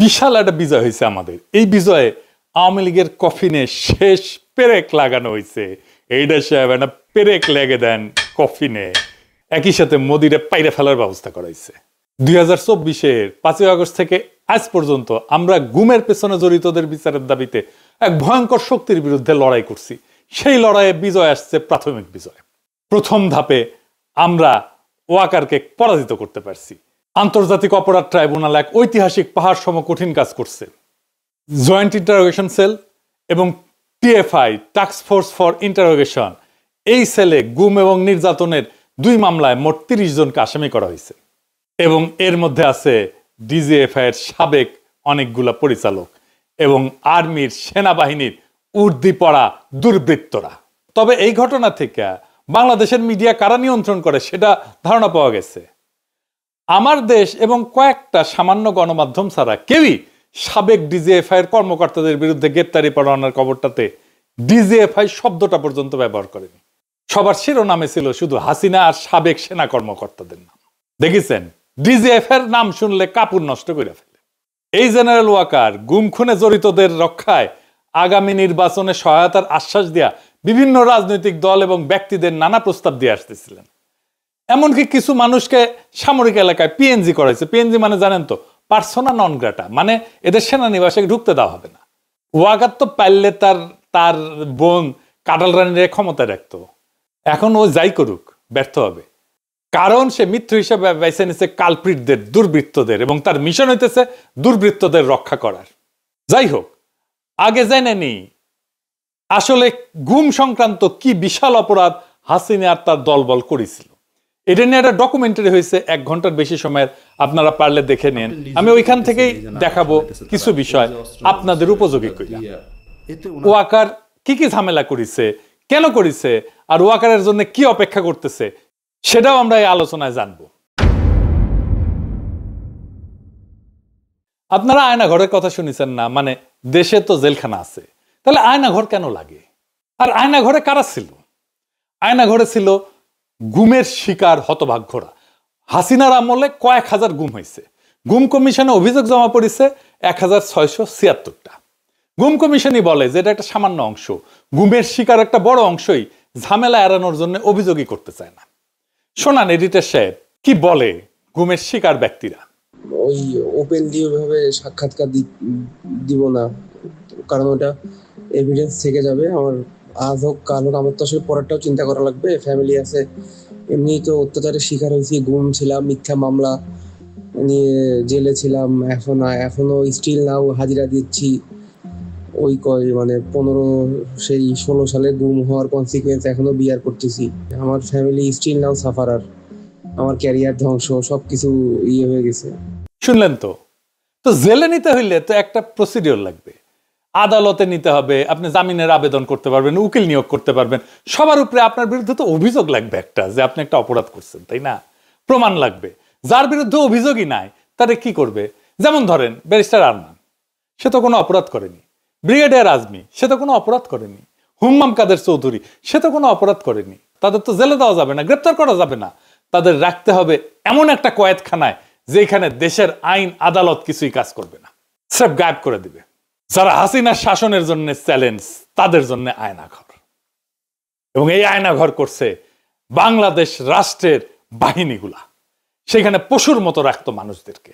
বিশাল একটা বিজয় হয়েছে আমাদের। এই বিজয়ে আওয়ামী লীগের কফিনে শেষ পেরেক লাগানো হয়েছে। এইটা সাহেব একটা পেরেক লেগে দেন কফিনে, একই সাথে মোদিরে পাইরে ফেলার ব্যবস্থা করাইছে। 2024-এর 5ই আগস্ট থেকে আজ পর্যন্ত আমরা গুমের পেছনে জড়িতদের বিচারের দাবিতে এক ভয়ঙ্কর শক্তির বিরুদ্ধে লড়াই করছি। সেই লড়াইয়ে বিজয় আসছে প্রাথমিক বিজয়। প্রথম ধাপে আমরা ওয়াকারকে পরাজিত করতে পারছি। আন্তর্জাতিক অপরাধ ট্রাইব্যুনাল এক ঐতিহাসিক পাহাড় সম কঠিন কাজ করছে। জয়েন্ট ইন্টারোগেশন সেল এবং TFI task force for interrogation, এই সেলে গুম এবং নির্যাতনের 2 মামলায় মোট 30 জনকে আসামি করা হয়েছে এবং এর মধ্যে আছে ডিজিএফআই এর সাবেক অনেকগুলা পরিচালক এবং আর্মির সেনাবাহিনীর উর্দি পড়া দুর্বৃত্তরা। তবে এই ঘটনা থেকে বাংলাদেশের মিডিয়া কারা নিয়ন্ত্রণ করে সেটা ধারণা পাওয়া গেছে। আমার দেশ এবং কয়েকটা সামান্য গণমাধ্যম ছাড়া কেউই সাবেক ডিজিএফআই এর কর্মকর্তাদের বিরুদ্ধে গ্রেপ্তারি পরোয়ানার খবরটাতে ডিজিএফআই শব্দটা পর্যন্ত ব্যবহার করেনি। সবার শিরোনামে ছিল শুধু হাসিনা আর সাবেক সেনা কর্মকর্তাদের নাম। দেখেছেন, ডিজিএফআই এর নাম শুনলে কাপড় নষ্ট করে ফেলে। এই জেনারেল ওয়াকার গুম খুনে জড়িতদের রক্ষায় আগামী নির্বাচনে সহায়তার আশ্বাস দেয়া বিভিন্ন রাজনৈতিক দল এবং ব্যক্তিদের নানা প্রস্তাব দিয়ে আসতেছিলেন। এমনকি কিছু মানুষকে সামরিক এলাকায় পিএনজি করাইছে। পিএনজি মানে জানেন তো, পার্সোনা নন গ্রাটা, মানে এদের সেনানিবাসে ঢুকতে দেওয়া হবে না। ওয়াকার তো পারলে তার বোন কাটাল রানীর ক্ষমতায় রাখতো। এখন ও যাই করুক ব্যর্থ হবে, কারণ সে মিত্র হিসেবে বেছে নিচ্ছে কালপ্রিটদের, দুর্বৃত্তদের, এবং তার মিশন হইতেছে দুর্বৃত্তদের রক্ষা করার। যাই হোক, আগে জেনে নি আসলে গুম সংক্রান্ত কি বিশাল অপরাধ হাসিনা আর তার দলবল করেছিল। এটা নিয়ে একটা ডকুমেন্টারি হয়েছে 1 ঘন্টার বেশি সময়ের, আপনারা পারলে দেখে নেন। আমি ওইখান থেকেই দেখাবো কিছু বিষয় আপনাদের উপযোগী কইরা। ওয়াকার কি কি ঝামেলা করেছে, কেন করেছে, আর ওয়াকারের জন্য কি অপেক্ষা করতেছে সেটাও আমরা এই আলোচনায় জানবো। আপনারা আয়নাঘরের কথা শুনেছেন না? মানে দেশে তো জেলখানা আছে, তাহলে আয়নাঘর কেন লাগে? আর আয়নাঘরে কারা ছিল? আয়নাঘরে ছিল গুমের শিকার হতভাগ্যরা। হাসিনার আমলে কয়েক হাজার গুম হয়েছে। গুম কমিশনে অভিযোগ জমা পড়েছে 1676টা। গুম কমিশনই বলে যে এটা একটা সামান্য অংশ। গুমের শিকার একটা বড় অংশই ঝামেলা এড়ানোর জন্য অভিযোগই করতে চায় না। শোনান এডিটর সাহেব কি বলে গুমের শিকার ব্যক্তিরা। ওই ওপেনলি ওইভাবে সাক্ষাৎকার দিব না, কারণ ওটা এভিডেন্স থেকে যাবে। আমার আজ হোক কাল হোক আমার তো আসলে পরেরটাও চিন্তা করা লাগবে, ফ্যামিলি আছে। এমনি তো অত্যাচারের শিকার হয়েছি, গুম ছিলাম, মিথ্যা মামলা নিয়ে জেলে ছিলাম, এখনো স্টিল নাও হাজিরা দিচ্ছি। ওই 16 সালে গুম হওয়ার কনসিকুয়েন্স এখনো বিয়ার করতেছি। আমার ফ্যামিলি স্টিল নাও সাফারার, আমার ক্যারিয়ার ধ্বংস, সবকিছু হয়ে গেছে। শুনলেন তো? তো জেলে নিতে হইলে তো একটা প্রসিডিওর লাগবে, আদালতে নিতে হবে, আপনি জামিনের আবেদন করতে পারবেন, উকিল নিয়োগ করতে পারবেন, সবার উপরে আপনার বিরুদ্ধে তো অভিযোগ লাগবে একটা, যে আপনি একটা অপরাধ করছেন, তাই না? প্রমাণ লাগবে। যার বিরুদ্ধে অভিযোগই নাই তারে কি করবে? যেমন ধরেন ব্যারিস্টার আরমান, সে তো কোনো অপরাধ করেনি। ব্রিগেডিয়ার আজমি, সে তো কোনো অপরাধ করেনি। হুম্মাম কাদের চৌধুরী, সে তো কোনো অপরাধ করেনি। তাদের তো জেলে দেওয়া যাবে না, গ্রেপ্তার করা যাবে না। তাদের রাখতে হবে এমন একটা কয়েদখানায় যেখানে দেশের আইন আদালত কিছুই কাজ করবে না, সব গায়েব করে দিবে। যারা হাসিনার শাসনের জন্য চ্যালেঞ্জ, তাদের জন্য আয়নাঘর। এবং এই আয়নাঘর করছে বাংলাদেশ রাষ্ট্রের বাহিনীগুলা। সেখানে পশুর মতো রাখতো মানুষদেরকে।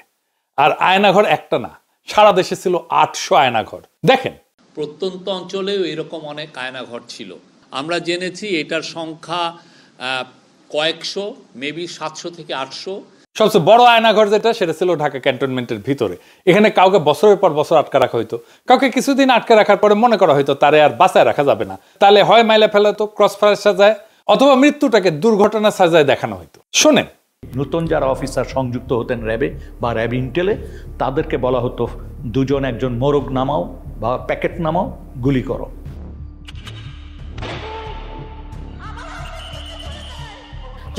আর আয়নাঘর একটা না, সারা দেশে ছিল 800 আয়নাঘর। দেখেন, প্রত্যন্ত অঞ্চলেও এরকম অনেক আয়নাঘর ছিল। আমরা জেনেছি এটার সংখ্যা কয়েকশো, মেবি 700 থেকে 800। সবচেয়ে বড় আয়নাঘর যেটা, সেটা ছিল ঢাকা ক্যান্টনমেন্টের ভিতরে। এখানে কাউকে বছরের পর বছর আটকে রাখা হইতো। কাউকে কিছুদিন আটকে রাখার পরে মনে করা হইতো তারে আর বাঁচায় রাখা যাবে না, তাহলে হয় মাইলে ফেলাতো, ক্রস ফায়ার সাজায়, অথবা মৃত্যুটাকে দুর্ঘটনা সাজায় দেখানো হইতো। শোনেন, নতুন যারা অফিসার সংযুক্ত হতেন র্যাবে বা র্যাব ইন্টেলে, তাদেরকে বলা হতো 2-1 মোরগ নামাও বা প্যাকেট নামাও, গুলি করো।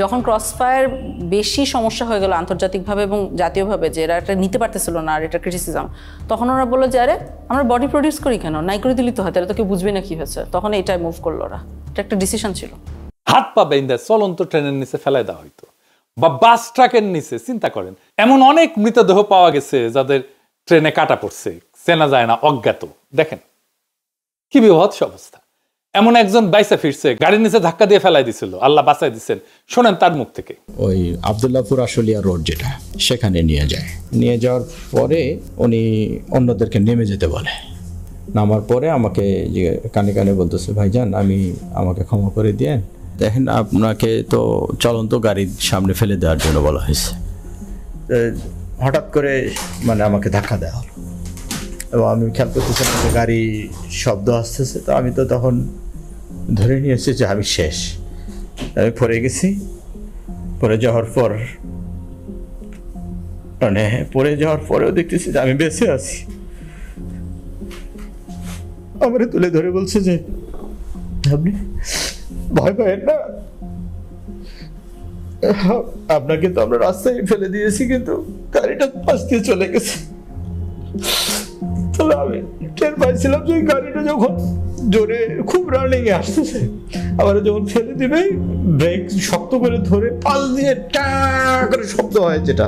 যখন ক্রসফায়ার বেশি সমস্যা হয়ে গেল আন্তর্জাতিকভাবে এবং জাতীয়ভাবে, যে এরা এটা নিতে পারতেছিল না আর এটা ক্রিটিসিজম, তখন ওরা বললো যে আরে আমরা বডি প্রডিউস করি কেন, নাই করে দিলি তো হয়, তাহলে তো কেউ বুঝবে না কি হয়েছে। তখন এটাই মুভ করলো ওরা। এটা একটা ডিসিশন ছিল। হাত পা বেঁধে চলন্ত ট্রেনের নিচে ফেলাই দেওয়া হইতো, বা বাস ট্রাকের নিচে। চিন্তা করেন, এমন অনেক মৃতদেহ পাওয়া গেছে যাদের ট্রেনে কাটা পড়ছে, চেনা যায় না, অজ্ঞাত। দেখেন কি বিভৎস অবস্থা। এমন একজন বাইসা ফিরছে, গাড়ির নিচে ধাক্কা দিয়ে ফেলাই দিছিল, আল্লাহ বাঁচাই দিচ্ছেন। শোনেন তার মুখ থেকে। ওই আবদুল্লাহপুর আশুলিয়া রোড যেটা, সেখানে নিয়ে যায়। নিয়ে যাওয়ার পরে উনি অন্যদেরকে নেমে যেতে বলে। নামার পরে আমাকে যে কানে কানে বলতেছে, ভাইজান আমাকে ক্ষমা করে দিয়েন, দেখেন আপনাকে তো চলন্ত গাড়ির সামনে ফেলে দেওয়ার জন্য বলা হয়েছে। হঠাৎ করে মানে আমাকে ধাক্কা দেওয়া হলো এবং আমি খেয়াল করতেছিলাম যে গাড়ি শব্দ আসতেছে। তো আমি তো তখন ধরে নিয়েছি যে আমি শেষ, আমি পড়ে গেছি। পড়ে যাওয়ার পর মানে পড়ে যাওয়ার পরেও দেখতেছি যে আমি বেঁচে আছি। আমার তুলে ধরে বলছে যে আপনি ভয় পাবেন না, আপনাকে তো আমরা রাস্তায় ফেলে দিয়েছি, কিন্তু গাড়িটা পাশ দিয়ে চলে গেছে। তাহলে আমি টের পাইছিলাম যে গাড়িটা যখন জোরে খুব রানিং এ আসতেছে, আবার যখন ফেলে দিবে ব্রেক শক্ত করে ধরে পাশ দিয়ে টা করে শব্দ হয় যেটা,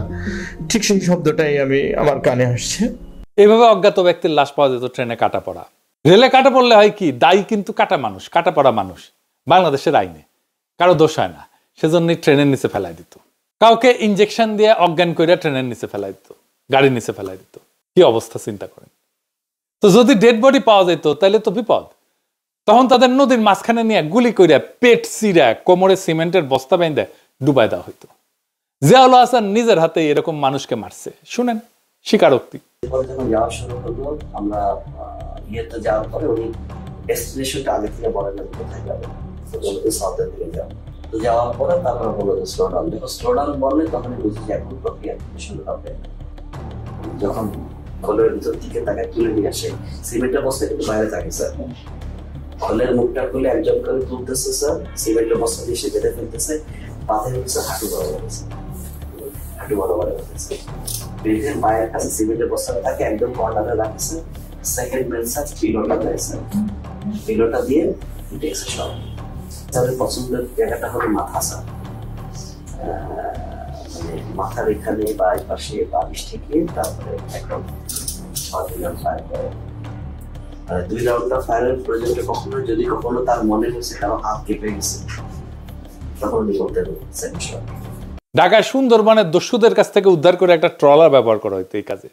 ঠিক সেই শব্দটাই আমার কানে আসছে। এইভাবে অজ্ঞাত ব্যক্তির লাশ পাওয়া যেত ট্রেনে কাটা পড়া। রেলে কাটা পড়লে হয় কি, দায়ী কিন্তু কাটা মানুষ, কাটা পড়া মানুষ। বাংলাদেশের আইনে কারো দোষ হয় না, সেজন্যই ট্রেনের নিচে ফেলাই দিত। কাউকে ইনজেকশন দিয়ে অজ্ঞান করে ট্রেনের নিচে ফেলাই দিত, গাড়ির নিচে ফেলাই দিত। কি অবস্থা চিন্তা করেন। তো যদি ডেড বডি পাওয়া যেত তাহলে তো বিপদ। তখন তাদের নদীর মাঝখানে নিয়ে গুলি করে পেট চিরা কোমরে সিমেন্টের বস্তা বেঁধে ডুবাই দেওয়া হইতো। জিয়াউল হাসান নিজের হাতে এরকম মানুষকে মারছে। শুনেন স্বীকারোক্তি। যখন যাওয়া শুরু হলো, আমরা ইয়েতে যাওয়ার পরে উনি ডেস্টিনেশনটা আগে থেকে বলেন না কোথায় যাবে, সাউথের দিকে যাও। তো যাওয়ার পরে তারপরে বললো যে স্লো ডাউন। যখন স্লো ডাউন বললে তখনই বুঝি যে এখন প্রক্রিয়া শুরু হবে। যখন খোলের ভিতর দিকে তাকে তুলে নিয়ে আসে, সিমেন্টের বস্তা কিন্তু বাইরে থাকে স্যার। খোলের মুখটা খুলে একজন করে তুলতেছে স্যার, সিমেন্টের বস্তা দিয়ে সে বেঁধে ফেলতেছে, পাতে হচ্ছে হাঁটু বরাবর গেছে, হাঁটু বরাবর গেছে। বেঁধে মায়ের কাছে সিমেন্টের বস্তা তাকে একদম কর্নারে রাখছে। সেকেন্ড ম্যান স্যার পিলোটা দিয়েছে, পিলোটা দিয়ে উঠেছে সব। তাদের পছন্দের জায়গাটা হলো মাথা স্যার, মানে মাথার এখানে বা এই পাশে বালিশ থেকে তারপরে একদম 6 রাউন্ড ফায়ার করে। 2 রাউন্ডটা ফায়ারের প্রয়োজনটা কখনো তার মনে হয়েছে কারো হাত কেঁপে গেছে, তখন উনি বলতে পারছেন। ঢাকায় সুন্দরবনের দস্যুদের কাছ থেকে উদ্ধার করে একটা ট্রলার ব্যবহার করা হইতো এই কাজে।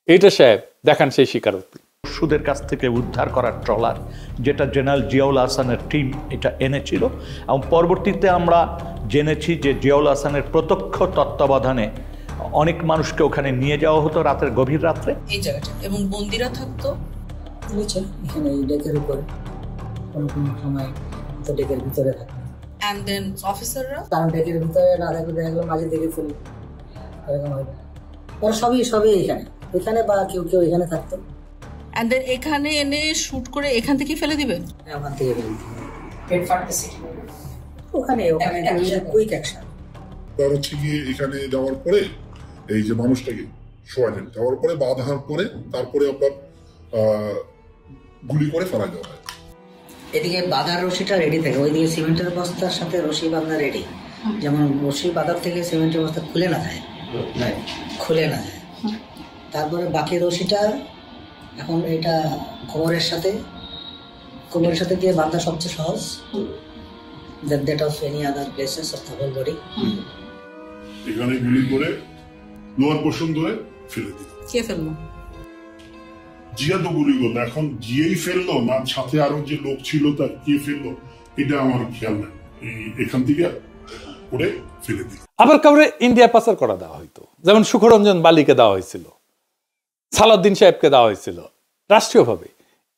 এইটা সাহেব দেখান সেই স্বীকারোক্তি। দস্যুদের কাছ থেকে উদ্ধার করা ট্রলার, যেটা জেনারেল জিয়াউল হাসানের টিম এটা এনেছিল, এবং পরবর্তীতে আমরা জেনেছি যে জিয়াউল হাসানের প্রত্যক্ষ তত্ত্বাবধানে অনেক মানুষকে ওখানে নিয়ে যাওয়া হতো রাতের গভীর রাত্রে। এই জায়গাটা এবং বন্দিরা থাকতো নিচে এখানে এই ডেকের উপরে, কোনো কোনো সময় তো ডেকের ভিতরে থাকে। এন্ড দেন অফিসাররা কারণ ডেকের ভিতরে না থাকলে দেখা গেলো মাঝে দেখে ফেলি, এরকম হয়। ওরা সবই এখানে বা কেউ এখানে থাকতো। এন্ড দেন এখানে এনে শুট করে এখান থেকে ফেলে দিবে। ওখান থেকে পেট ফাটতেছে ওখানে কুইক অ্যাকশন। তার হচ্ছে গিয়ে এখানে যাওয়ার পরে এই যে মানুষটাকে শোয়ালেন, যাওয়ার পরে বাঁধার পরে তারপরে আপনার গুলি করে ফেলা দেওয়া হয়। এদিকে বাঁধার রশিটা রেডি থাকে, ওইদিকে সিমেন্টের বস্তার সাথে রশি বাঁধা রেডি। যেমন রশি বাঁধার থেকে সিমেন্টের বস্তা খুলে না যায়। তারপরে বাকি রশিটা এখন এটা কোমরের সাথে দিয়ে বাঁধা সবচেয়ে সহজ। that of any other places of the whole body. এখানে গুলি করে লোয়ার পোর্শন ধরে ফেলে দিল। কে ফেললো? জিয়া তো গুলি করলো। এখন জিয়েই ফেললো না সাথে আরো যে লোক ছিল তার কে ফেললো এটা আমার খেয়াল নাই। এখান থেকে করে ফেলে দিল। আবার কাউরে ইন্ডিয়া পাচার করা দেওয়া হইতো, যেমন সুখরঞ্জন বালিকে দেওয়া হয়েছিল, সালাউদ্দিন সাহেবকে দেওয়া হয়েছিল রাষ্ট্রীয়ভাবে।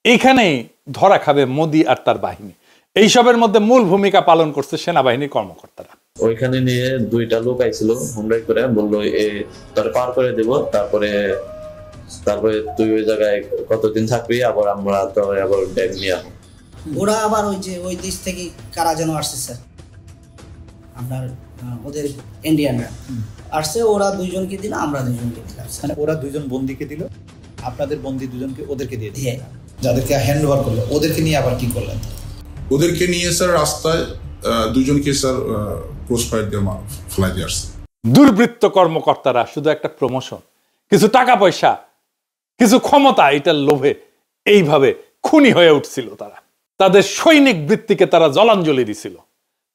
এইখানেই ধরা খাবে মোদি আর তার বাহিনী। এইসবের মধ্যে মূল ভূমিকা পালন করছে সেনাবাহিনীর কর্মকর্তারা। ওইখানে নিয়ে 2টা লোক আইছিল হুমড়াই করে, বললো তোর পার করে দেব, তারপরে তুই ওই জায়গায় কতদিন থাকবি, আবার আমরা তো আবার ব্যাগ নিয়ে আসবো। ওরা আবার ওই দেশ থেকে কারা যেন আসছে স্যার, আপনার ওদের ইন্ডিয়ানরা আসছে, ওরা 2জনকে দিল, আমরা 2জনকে দিলাম। মানে ওরা 2জন বন্দীকে দিল, আপনাদের বন্দী 2জনকে ওদেরকে দিয়ে দিল। যাদেরকে হ্যান্ড ওভার করলো ওদেরকে নিয়ে আবার কি করলেন? ওদেরকে নিয়ে স্যার রাস্তায় 2জনকে স্যার ক্রস ফায়ার দিয়ে ফেলাই দিয়ে আসছে। দুর্বৃত্ত কর্মকর্তারা শুধু একটা প্রমোশন, কিছু টাকা পয়সা কিছু ক্ষমতা, এটার লোভে এইভাবে খুনি হয়ে উঠছিল তারা। তাদের সৈনিক বৃত্তিকে তারা জলাঞ্জলি দিছিল।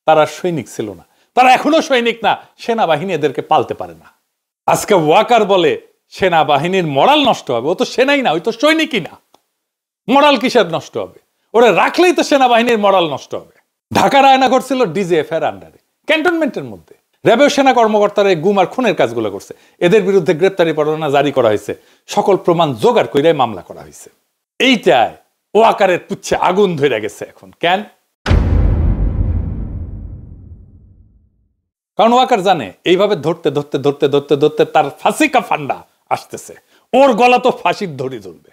তারা সৈনিক ছিল না, তারা এখনো সৈনিক না। সেনাবাহিনী এদেরকে পালতে পারে না। আজকে ওয়াকার বলে সেনাবাহিনীর মরাল নষ্ট হবে। ও তো সেনাই না, ওই তো সৈনিকই না। মরাল কিসের নষ্ট হবে? ওরা রাখলেই তো সেনাবাহিনীর মরাল নষ্ট হবে। ঢাকার আয়নাঘর ছিল ডিজিএফ এর আন্ডারে, ক্যান্টনমেন্টের মধ্যে। র্যাবের সেনা কর্মকর্তারা গুম আর খুনের কাজগুলো করছে। এদের বিরুদ্ধে গ্রেপ্তারি পরোয়ানা জারি করা হয়েছে, সকল প্রমাণ জোগাড় করে মামলা করা হয়েছে। এইটায় ওয়াকারের পুচ্ছে আগুন ধরে গেছে এখন। কেন? কারণ ওয়াকার জানে এইভাবে ধরতে ধরতে ধরতে ধরতে ধরতে তার ফাঁসি কা ফান্ডা আসতেছে। ওর গলা তো ফাঁসির ধরি জ্বলবে।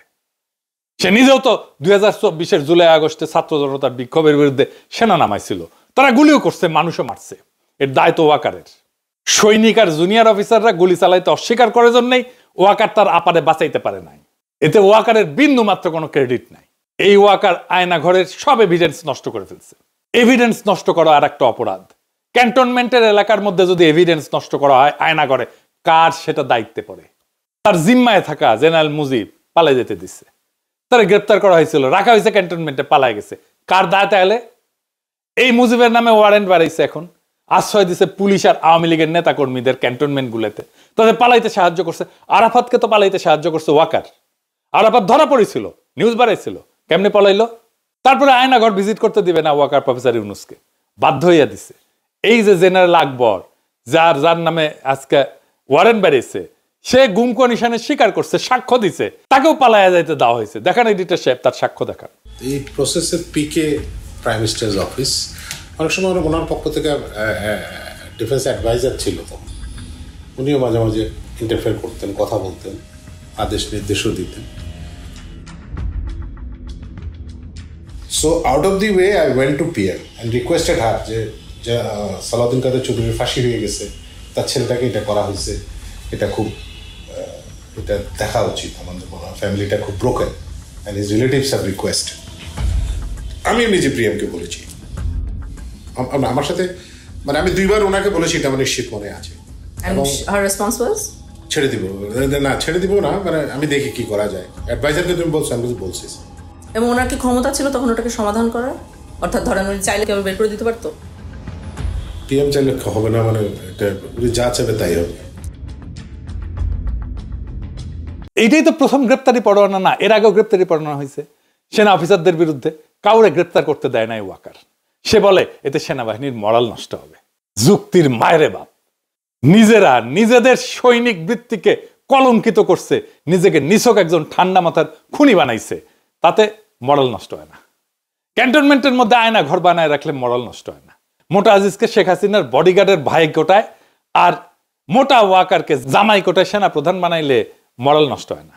সে নিজেও তো 2024 জুলাই আগস্টে ছাত্র জনতার বিক্ষোভের বিরুদ্ধে সেনা নামাইছিল। তারা গুলিও করছে, মানুষও মারছে। এর দায় তো ওয়াকারের। সৈনিক আর জুনিয়র অফিসাররা গুলি চালাইতে অস্বীকার করার জন্যই ওয়াকার তার আপারে বাঁচাইতে পারে নাই। এতে ওয়াকারের বিন্দু মাত্র কোনো ক্রেডিট নাই। এই ওয়াকার আয়না ঘরের সব এভিডেন্স নষ্ট করে ফেলছে। এভিডেন্স নষ্ট করা আর একটা অপরাধ। ক্যান্টনমেন্টের এলাকার মধ্যে যদি এভিডেন্স নষ্ট করা হয় আয়না ঘরে, কার সেটা দায়িত্বে পড়ে? তার জিম্মায় থাকা জেনারেল মুজিব পালাই যেতে দিচ্ছে। তারা গ্রেপ্তার করা হয়েছিল, রাখা হয়েছে ক্যান্টনমেন্টে, পালাই গেছে। কার দায় তাহলে? এই মুজিবের নামে ওয়ারেন্ট বাড়াইছে, এখন আশ্রয় দিছে পুলিশ আর আওয়ামী লীগের নেতা কর্মীদের ক্যান্টনমেন্ট গুলোতে। তাদের পালাইতে সাহায্য করছে। আরাফাতকে তো পালাইতে সাহায্য করছে ওয়াকার। আরাফাত ধরা পড়েছিল, নিউজ বাড়াইছিল, কেমনে পলাইলো? তারপরে আয়নাঘর ভিজিট করতে দিবে না ওয়াকার প্রফেসর ইউনুসকে, বাধ্য হইয়া দিছে। এই যে জেনারেল আকবর, যার নামে আজকে ওয়ারেন্ট বাড়িয়েছে, সে গুম কমিশনে স্বীকার করছে, সাক্ষ্য দিছে, তাকেও পালাইয়া যাইতে দেওয়া হয়েছে। দেখান এডিটর সাহেব তার সাক্ষ্য দেখান। এই প্রসেসের পিকে প্রাইম মিনিস্টার্স অফিস, অনেক সময় ওনার পক্ষ থেকে ডিফেন্স অ্যাডভাইজার ছিল, তো উনিও মাঝে মাঝে ইন্টারফেয়ার করতেন, কথা বলতেন, আদেশ নির্দেশও দিতেন। So out of the way I went to PM and requested হার যে সালাউদ্দিন কাদের চৌধুরীর ফাঁসি হয়ে গেছে, তার ছেলেটাকে এটা করা হয়েছে, এটা খুব এটা দেখা উচিত। আমাদের ফ্যামিলিটা খুব broken and his relatives have request. আমি নিজে প্রিয়ামকে বলেছি, আমার সাথে মানে আমি 2বার ওনাকে বলেছি, এটা আমার নিশ্চিত মনে আছে। ছেড়ে দিব না, ছেড়ে দিব না, মানে আমি দেখি কি করা যায়। অ্যাডভাইজারকে তুমি বলছো, আমি বলছি। এবং ওনার কি ক্ষমতা ছিল তখন ওটাকে সমাধান করার? অর্থাৎ ধরেন উনি চাইলে কেউ বের করে দিতে পারতো? পিএম চাইলে হবে না, মানে এটা উনি যা চাইবে তাই হবে। এইটাই তো প্রথম গ্রেপ্তারি পরোয়ানা না, এর আগেও গ্রেপ্তারি পরোয়ানা হয়েছে সেনা অফিসারদের বিরুদ্ধে। কাউরে গ্রেপ্তার করতে দেয় নাই ওয়াকার। সে বলে এতে সেনাবাহিনীর মরাল নষ্ট হবে। যুক্তির মায়েরে বাপ। নিজেরা নিজেদের সৈনিক বৃত্তিকে কলঙ্কিত করছে, নিজেকে নিছক একজন ঠান্ডা মাথার খুনি বানাইছে, তাতে মরাল নষ্ট হয় না। ক্যান্টনমেন্টের মধ্যে আয়না ঘর বানায় রাখলে মরাল নষ্ট হয় না। মোটা আজিজকে শেখ হাসিনার বডিগার্ডের ভাই কোটায় আর মোটা ওয়াকারকে জামাই কোটায় সেনা প্রধান বানাইলে মরাল নষ্ট হয় না।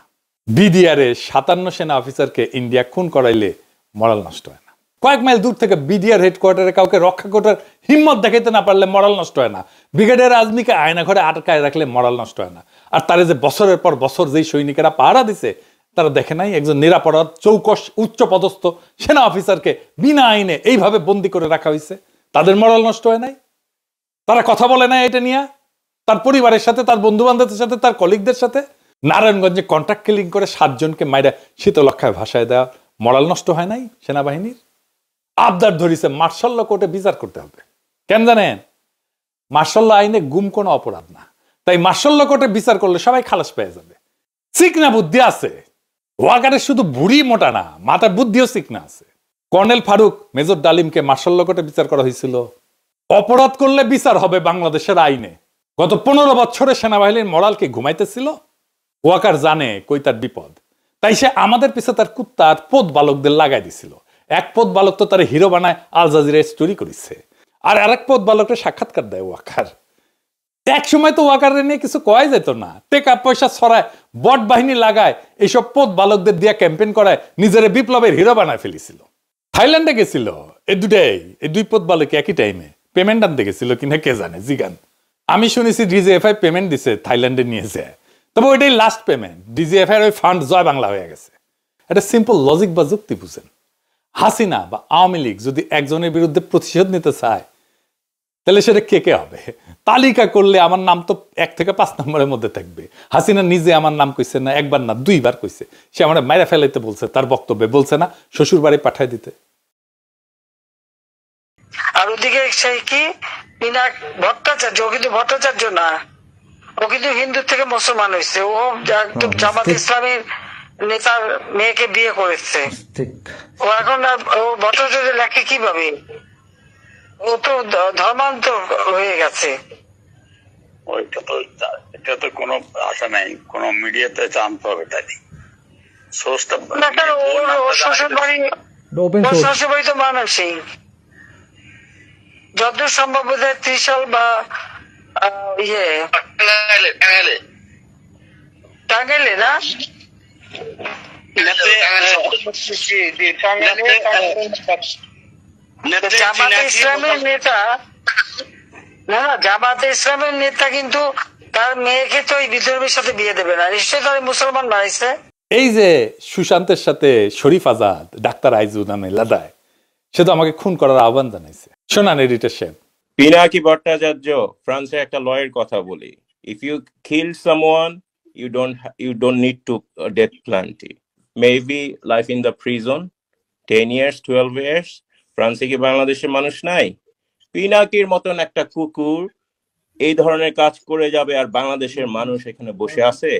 বিডিআরে 57 সেনা অফিসারকে ইন্ডিয়া খুন করাইলে মরাল নষ্ট হয় না। কয়েক মাইল দূর থেকে বিডিআর হেডকোয়ার্টারে কাউকে রক্ষা করার হিম্মত দেখাইতে না পারলে মরাল নষ্ট হয় না। ব্রিগেডিয়ার আজমিকে আয়না ঘরে আটকায় রাখলে মরাল নষ্ট হয় না। আর তারে যে বছরের পর বছর যেই সৈনিকেরা পাহারা দিছে, তারা দেখে নাই একজন নিরাপরাধ চৌকস উচ্চ পদস্থ সেনা অফিসারকে বিনা আইনে এইভাবে বন্দি করে রাখা হয়েছে, তাদের মরাল নষ্ট হয় নাই? তারা কথা বলে নাই এটা নিয়ে তার পরিবারের সাথে, তার বন্ধু বান্ধবের সাথে, তার কলিগদের সাথে? নারায়ণগঞ্জে কন্ট্রাক্ট কিলিং করে 7 জনকে মাইরা শীতলক্ষায় ভাসায় দেওয়া মরাল নষ্ট হয় নাই সেনাবাহিনীর? আবদার ধরিছে মার্শাল ল কোর্টে বিচার করতে হবে। কেন জানেন? মার্শাল ল আইনে গুম কোনো অপরাধ না, তাই মার্শাল ল কোর্টে বিচার করলে সবাই খালাস পেয়ে যাবে। চিকনা বুদ্ধি আছে ওয়াকারের, শুধু বুড়ি মোটা না, মাথার বুদ্ধিও চিকনা আছে। কর্নেল ফারুক, মেজর ডালিমকে মার্শাল ল কোর্টে বিচার করা হয়েছিল। অপরাধ করলে বিচার হবে বাংলাদেশের আইনে। গত 15 বছরে সেনাবাহিনীর মরালকে ঘুমাইতেছিল। ওয়াকার জানে কই তার বিপদ, তাই সে আমাদের পিছে তার কুত্তা আর পোত বালকদের লাগাই দিছিল। এক পোত বালক তো তার হিরো বানায় আল জাজিরায় স্টোরি করেছে, আর আরেক পোত বালকের সাক্ষাৎকার দেয় ওয়াকার। এক সময় তো ওয়াকারের নিয়ে কিছু কয় যেত না, টেকা পয়সা ছড়ায়, বট বাহিনী লাগায়, এইসব পোত বালকদের দিয়ে ক্যাম্পেইন করায় নিজের বিপ্লবের হিরো বানায় ফেলেছিল। থাইল্যান্ডে গেছিল এই 2 পোত বালক একই টাইমে। পেমেন্ট আনতে গেছিল কিনা কে জানে, জিগান। আমি শুনেছি ডিজিএফআই পেমেন্ট দিছে, থাইল্যান্ডে নিয়ে যায়। তবে ওইটাই লাস্ট পেমেন্ট। ডিজিএফআই ওই ফান্ড জয় বাংলা হয়ে গেছে। এটা সিম্পল লজিক বা যুক্তি বুঝেন। হাসিনা বা আওয়ামী লীগ যদি একজনের বিরুদ্ধে প্রতিশোধ নিতে চায়, তাহলে সেটা কে কে হবে? তালিকা করলে আমার নাম তো 1 থেকে 5 নম্বরের মধ্যে থাকবে। হাসিনা নিজে আমার নাম কইছে না, একবার না 2বার কইছে। সে আমার মাইরা ফেলাইতে বলছে, তার বক্তব্যে বলছে না শ্বশুর বাড়ি পাঠায় দিতে। আর ওদিকে সেই কি পিনাক ভট্টাচার্য, ও কিন্তু ভট্টাচার্য না, ও কিন্তু হিন্দু থেকে মুসলমান হয়েছে। ও একদম জামাত ইসলামের নেতার মেয়েকে বিয়ে করেছে। ও এখন ও ভট্টাচার্য লেখে কিভাবে? ও তো ধর্মান্তর হয়ে গেছে। এটা তো কোনো আশা নাই, কোনো মিডিয়াতে জানতে হবে তাই সোর্সটা। ওর শ্বশুর বাড়ি তো মানুষই যত সম্ভব বোধহয় ত্রিশাল বা টাঙ্গাইলে না, জামাতে ইসলামের নেতা না, জামাতে ইসলামের নেতা কিন্তু তার মেয়েকে তো এই বিধর্মীর সাথে বিয়ে দেবে না, নিশ্চয়ই তার মুসলমান বানাইছে। এই যে সুশান্তের সাথে শরীফ আজাদ, ডাক্তার আইজু নামে লাদায়, সে তো আমাকে খুন করার আহ্বান জানাইছে। শোনান এডিটর সাহেব। পিনাকি ভট্টাচার্য, ফ্রান্সে একটা লয়ের কথা বলি, if you kill someone you don't need to death penalty, maybe life in the prison 10 years 12 years। ফ্রান্সে কি বাংলাদেশের মানুষ নাই? পিনাকির মতন একটা কুকুর এই ধরনের কাজ করে যাবে আর বাংলাদেশের মানুষ এখানে বসে আছে?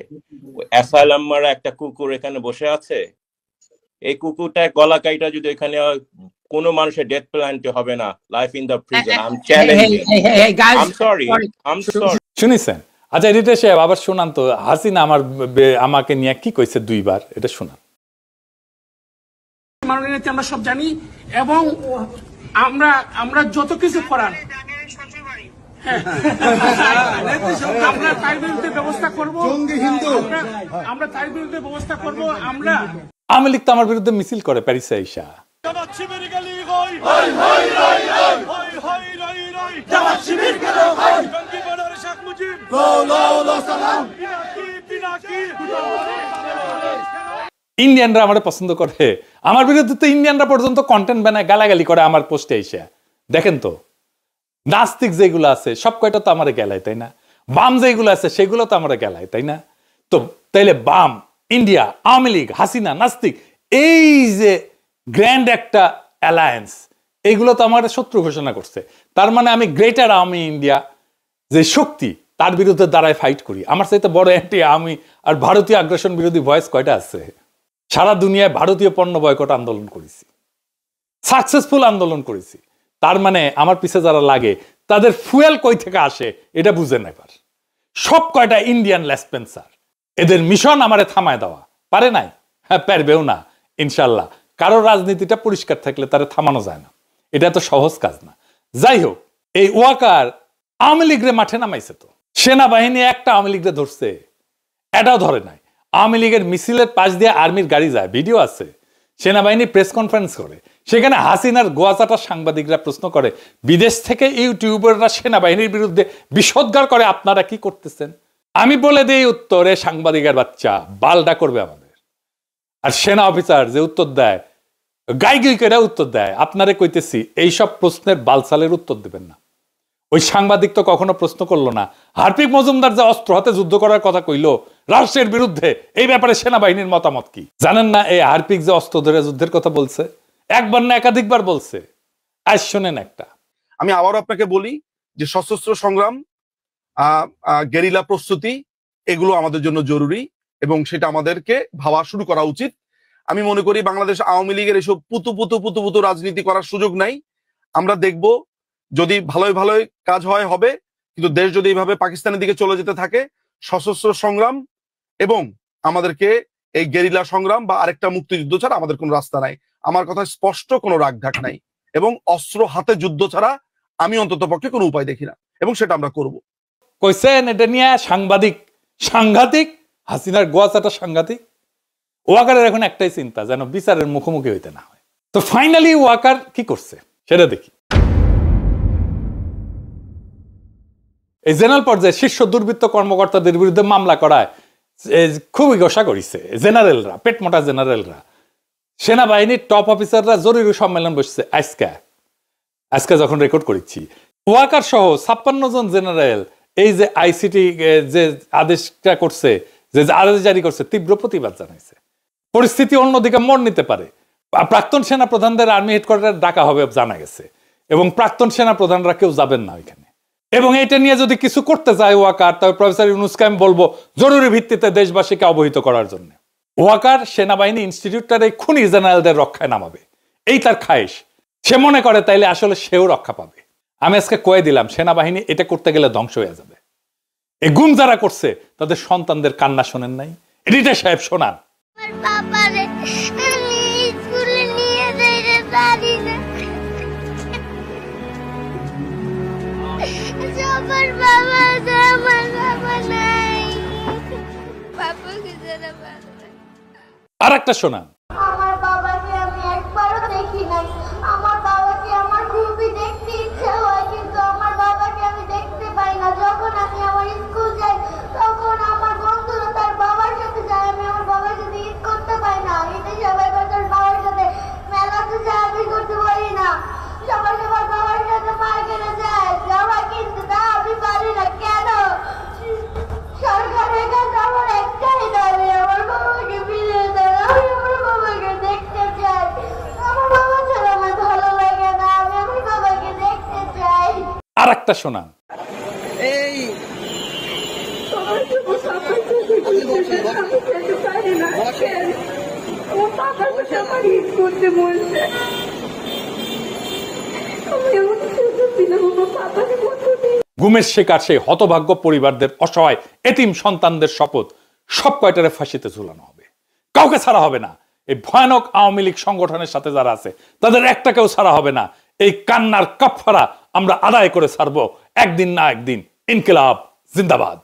অ্যাসাইলাম মারা একটা কুকুর এখানে বসে আছে। এই কুকুরটা গলা কাইটা যদি এখানে কোনো মানুষের ডেথ পেনাল্টি হবে না, life in the prison. I am challenging, I am sorry. শুনিছেন? আচ্ছা এডিটর সাহেব আবার শোনান তো, হাসিনা আমাকে নিয়ে কি কইছে 2বার, এটা শোনান। মাননীয় নেত্রী আমরা সব জানি, এবং আমরা যত কিছু করার আমরা তার বিরুদ্ধে ব্যবস্থা করব, আমরা তার বিরুদ্ধে ব্যবস্থা করব। আমরা আওয়ামী লীগ তো আমার বিরুদ্ধে মিছিল করে প্যারিসে আইসা। ইন্ডিয়ানরা আমার পছন্দ করে, আমার বিরুদ্ধে তো ইন্ডিয়ানরা পর্যন্ত কন্টেন্ট বানায় গালাগালি করে আমার পোস্টে এসে। দেখেন তো, নাস্তিক যেগুলো আছে সব কয়টা তো আমার গেলায়, তাই না? বাম যেগুলো আছে সেগুলো তো আমার গেলায়, তাই না? তো তাইলে বাম, ইন্ডিয়া, আওয়ামী লীগ, হাসিনা, নাস্তিক, এই যে গ্র্যান্ড একটা অ্যালায়েন্স, এইগুলো তো আমার শত্রু ঘোষণা করছে। তার মানে আমি গ্রেটার আওয়ামী ইন্ডিয়া যে শক্তি, তার বিরুদ্ধে দাঁড়ায় ফাইট করি। আমার চাইতে বড় অ্যান্টি আওয়ামী আর ভারতীয় আগ্রাসন বিরোধী ভয়েস কয়টা আছে? সারা দুনিয়ায় ভারতীয় পণ্য বয়কট আন্দোলন করেছি, সাকসেসফুল আন্দোলন করেছি। তার মানে আমার পিছে যারা লাগে তাদের ফুয়েল কই থেকে আসে এটা বুঝেন এবার। সব কয়টা ইন্ডিয়ান লেসপেন্সার, এদের মিশন আমারে থামায় দেওয়া, পারে নাই, হ্যাঁ পারবেও না ইনশাল্লাহ। কারো রাজনীতিটা পরিষ্কার থাকলে তারা থামানো যায় না, এটা তো সহজ কাজ না। যাই হোক, এই ওয়াকার আওয়ামী লীগরে মাঠে নামাইছে, তো সেনাবাহিনী একটা আওয়ামী লীগরে ধরছে, এটাও ধরে নাই। আওয়ামী লীগের মিছিলের পাশ দিয়ে আর্মির গাড়ি যায়, ভিডিও আছে। সেনাবাহিনী প্রেস কনফারেন্স করে, সেখানে হাসিনার গোয়াচাটা সাংবাদিকরা প্রশ্ন করে, বিদেশ থেকে ইউটিউবাররা সেনাবাহিনীর বিরুদ্ধে বিষোদ্গার করে, আপনারা কি করতেছেন? আমি বলে দিই উত্তরে, সাংবাদিকের বাচ্চা বালডা করবে আমাদের। আর সেনা অফিসার যে উত্তর দেয়, গাইগুইকেরা উত্তর দেয়, আপনারে কইতেছি এইসব প্রশ্নের বালসালের উত্তর দেবেন না। ওই সাংবাদিক তো কখনো প্রশ্ন করলো না হার্পিক মজুমদার যে অস্ত্র হাতে যুদ্ধ করার কথা কইলো রাষ্ট্রের বিরুদ্ধে, এই ব্যাপারে সেনাবাহিনীর মতামত কি? জানেন না এই হার্পিক যে অস্ত্র ধরে যুদ্ধের কথা বলছে, একবার না একাধিকবার বলছে। আজ শোনেন একটা। আমি আবারও আপনাকে বলি যে সশস্ত্র সংগ্রাম, গেরিলা প্রস্তুতি, এগুলো আমাদের জন্য জরুরি এবং সেটা আমাদেরকে ভাবা শুরু করা উচিত। আমি মনে করি বাংলাদেশ আওয়ামী লীগের এসব পুতু রাজনীতি করার সুযোগ নাই। আমরা দেখব যদি ভালোই কাজ হবে, কিন্তু দেশ যদি এইভাবে পাকিস্তানের দিকে চলে যেতে থাকে, সশস্ত্র সংগ্রাম এবং আমাদেরকে এই গেরিলা সংগ্রাম বা আরেকটা মুক্তিযুদ্ধ ছাড়া আমাদের কোনো রাস্তা নাই। আমার কথা স্পষ্ট, কোনো রাগঢাক নাই, এবং অস্ত্র হাতে যুদ্ধ ছাড়া আমি অন্তত পক্ষে কোনো উপায় দেখি না, এবং সেটা আমরা করব। কইছেন এটা নিয়ে সাংঘাতিক হাসিনার গোয়াচাটা সাংঘাতিক। ওয়াকারের এখন একটাই চিন্তা, যেন বিচারের মুখোমুখি হইতে না হয়। তো ফাইনালি ওয়াকার কি করছে সেটা দেখি। এই জেনারেল পর্যায়ে শীর্ষ দুর্বৃত্ত কর্মকর্তাদের বিরুদ্ধে মামলা করায় খুবই গোসা করেছে জেনারেলরা, পেটমোটা জেনারেলরা। সেনাবাহিনীর টপ অফিসাররা জরুরি সম্মেলন বসছে আজকে যখন রেকর্ড করেছি। ওয়াকার সহ 56 জন জেনারেল এই যে আইসিটি যে আদেশটা করছে, যে আদেশ জারি করছে, তীব্র প্রতিবাদ জানাইছে। পরিস্থিতি অন্যদিকে মোড় নিতে পারে। প্রাক্তন সেনা প্রধানদের আর্মি হেডকোয়ার্টারে ডাকা হবে জানা গেছে, এবং প্রাক্তন সেনা প্রধানরা কেউ যাবেন না ওইখানে। এবং এটা নিয়ে যদি কিছু করতে চায় ওয়াকার, তবে প্রফেসর ইউনূসকে আমি বলবো জরুরি ভিত্তিতে দেশবাসীকে অবহিত করার জন্য। ওয়াকার সেনাবাহিনী ইনস্টিটিউটটার এই খুনি জেনারেলদের রক্ষায় নামাবে, এই তার খায়েশ। সে মনে করে তাইলে আসলে সেও রক্ষা পাবে। আমি আজকে কয়ে দিলাম, সেনাবাহিনী এটা করতে গেলে ধ্বংস হয়ে যাবে। এই গুম যারা করছে তাদের সন্তানদের কান্না শোনেন নাই? এডিটর সাহেব শোনান। আর একটা শোনান। আমার বাবাকে আমি একবারও দেখি নাই। আমার বাবাকে আমার খুবই দেখতে ইচ্ছা হয়, কিন্তু আমার বাবাকে আমি দেখতে পাই না। যখন আমি আমার স্কুল যাই তখন আমার বন্ধুরা তার বাবার সাথে যায়, আমি আমার বাবার সাথে ঈদ করতে পাই না। ঈদে সবাই তার বাবার সাথে মেলাতে যায়, আমি করতে পারি না। সবাই সবার বাবার সাথে মার্কেটে যায়, জামা কিনতে, তা আমি পারি না। কেন? সরকারের কাছে আমার একটাই দাবি, আমার বাবাকে ফিরিয়ে দেন। আমি আমার বাবাকে দেখতে চাই। আমার বাবা ছাড়া আমার ভালো লাগে না, আমি আমার বাবাকে দেখতে চাই। আর একটা শোনান। এই করতে বলছে, গুমের শিকার সেই হতভাগ্য পরিবারদের, অসহায় এতিম সন্তানদের শপথ, সব কয়টারে ফাঁসিতে ঝুলানো হবে, কাউকে ছাড়া হবে না। এই ভয়ানক আওয়ামী লীগ সংগঠনের সাথে যারা আছে তাদের একটাকেও ছাড়া হবে না। এই কান্নার কাফারা আমরা আদায় করে ছাড়বো একদিন না একদিন। ইনকিলাব জিন্দাবাদ।